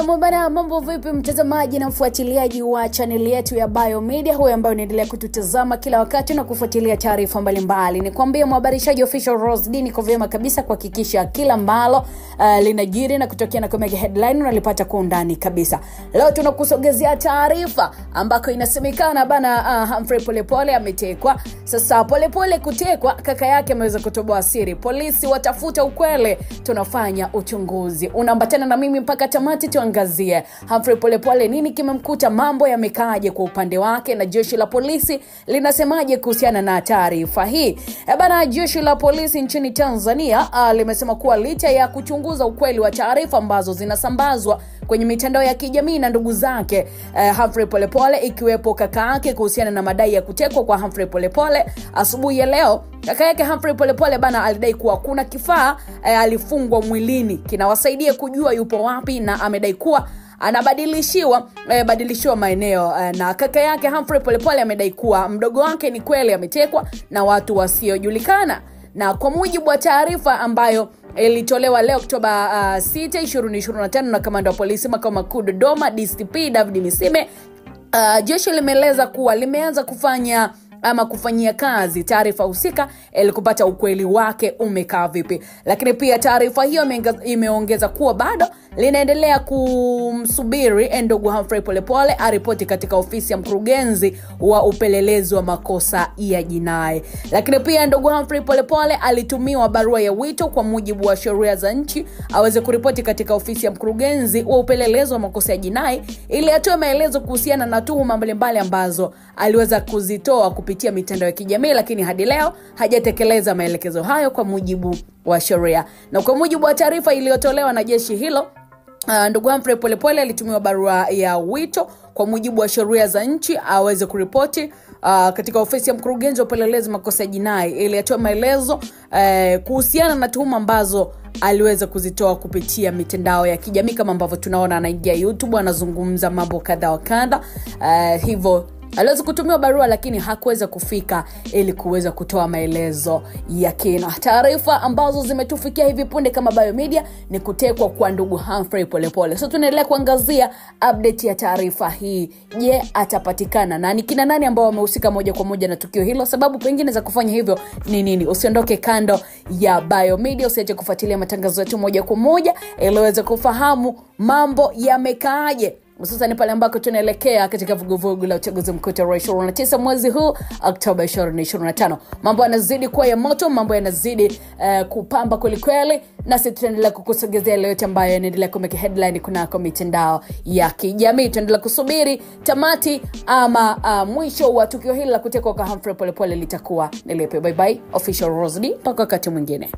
Mbona mambo vipi mtazamaji na mfuatiliaji wa channel yetu ya Biomedia, huyo ambaye unaendelea kututazama kila wakati na kufuatilia taarifa mbalimbali. Nikwambie mhabarishaji official Rose D niko vyema kabisa kuhakikisha kila ambalo linajiri na kutokea na kama headline unalipata kwa undani kabisa. Leo tunakusogezea taarifa ambako inasemekana bana Humphrey Polepole ametekwa. Sasa Polepole kutekwa, kaka yake ameweza kutoboa siri. Polisi watafuta ukweli, tunafanya uchunguzi. Unaambatana na mimi mpaka tamati tuangazie Humphrey Polepole nini kimemkuta, mambo yamekaaje kwa upande wake, na jeshi la polisi linasemaje kuhusiana na taarifa hii. Bana, jeshi la polisi nchini Tanzania limesema kuwa licha ya kuchunguza ukweli wa taarifa ambazo zinasambazwa kwenye mitandao ya kijamii na ndugu zake Humphrey Polepole, ikiwepo kaka yake kuhusiana na madai ya kutekwa kwa Humphrey Polepole, asubuhi ya leo kaka yake Humphrey Polepole bana alidai kuwa kuna kifaa alifungwa mwilini kinawasaidia kujua yupo wapi, na amedai kuwa anabadilishiwa maeneo, na kaka yake Humphrey Polepole amedai kuwa mdogo wake ni kweli ametekwa na watu wasiojulikana. Na kwa mujibu wa taarifa ambayo ilitolewa leo Oktoba 6, 2025 na kamanda wa polisi makao makuu Dodoma DCP David Misime, jeshi limeeleza kuwa limeanza kufanyia kazi taarifa husika ili kupata ukweli wake umekaa vipi. Lakini pia taarifa hiyo imeongeza kuwa bado linaendelea kumsubiri ndugu Humphrey Polepole aripoti katika ofisi ya mkurugenzi wa upelelezi wa makosa ya jinai. Lakini pia ndugu Humphrey Polepole alitumiwa barua ya wito kwa mujibu wa sheria za nchi aweze kuripoti katika ofisi ya mkurugenzi wa upelelezi wa makosa ya jinai ili atoe maelezo kuhusiana na tuhuma mbalimbali ambazo aliweza kuzitoa kupitia mitandao ya kijamii, lakini hadi leo hajatekeleza maelekezo hayo kwa mujibu wa sheria. Na kwa mujibu wa taarifa iliyotolewa na jeshi hilo, ndugu Humphrey Polepole alitumiwa barua ya wito kwa mujibu wa sheria za nchi aweze kuripoti katika ofisi ya mkurugenzi wa upelelezi makosa ya jinai ili atoe maelezo kuhusiana na tuhuma ambazo aliweza kuzitoa kupitia mitandao ya kijamii, kama ambavyo tunaona anaingia YouTube anazungumza mambo kadha wa kadha. Hivyo aliweza kutumiwa barua lakini hakuweza kufika ili kuweza kutoa maelezo ya kina. Taarifa ambazo zimetufikia hivi punde kama Biomedia ni kutekwa kwa ndugu Humphrey Polepole. So tunaendelea kuangazia update ya taarifa hii. Je, atapatikana na ni kina nani ambao wamehusika moja kwa moja na tukio hilo? Sababu pengine za kufanya hivyo ni nini? Usiondoke kando ya Biomedia, usiache kufuatilia matangazo yetu moja kwa moja ili uweze kufahamu mambo yamekaaje, hususan pale ambako tunaelekea katika vuguvugu la uchaguzi mkuu tarehe 29 mwezi huu Oktoba 2025. Mambo yanazidi kuwa ya moto, mambo yanazidi kupamba kweli kweli, na sisi tunaendelea kukusogezea leo yote ambayo yanaendelea kumeka headline kunako mitandao ya kijamii. Tunaendelea kusubiri tamati ama mwisho wa tukio hili la kutekwa kwa Humphrey Polepole litakuwa ni lipi. Bye bye official Rose D, mpaka wakati mwingine.